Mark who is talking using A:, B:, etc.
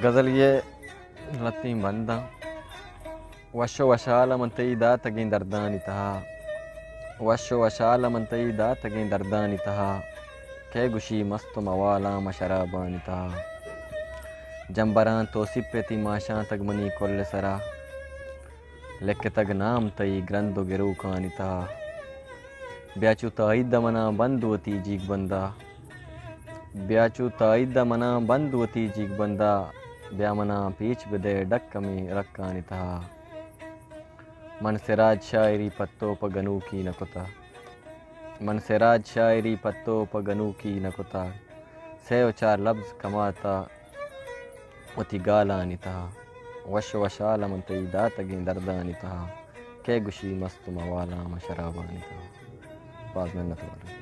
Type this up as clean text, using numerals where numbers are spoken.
A: गज़ल ये लतीं बंदा वशो वशाल मंतई दा तगें दर्दानी तहा वशो वशाल मंतई दा तगें दर्दानी तहा कै गुशी मस्त मवाला मशराबानी तहा जंबरां तो सिप्पेती माशां तग मनी कोल्ले सरा लेक्के तग नाम तई ग्रंदो गिरू कानी तहा ब्याचु ताइद मना बंदवती जीग बंदा ब्याचु ताइद मना बंदवती जीग बंदा ब्या मना पीछ बिदे डक्क में रक्कानी तहा मन सिराज शायरी पत्तों प गनू की नकुता मन सिराज शायरी पत्तों प गनू की नकुता सेव चार लफ्ज़ कमाता उति गालानी तहा वश वशाल मंतई दा तगें दर्दानी तहा कै गुशी मस्त मवाला मशराबानी तहा बाज़ मिन्नत वाला।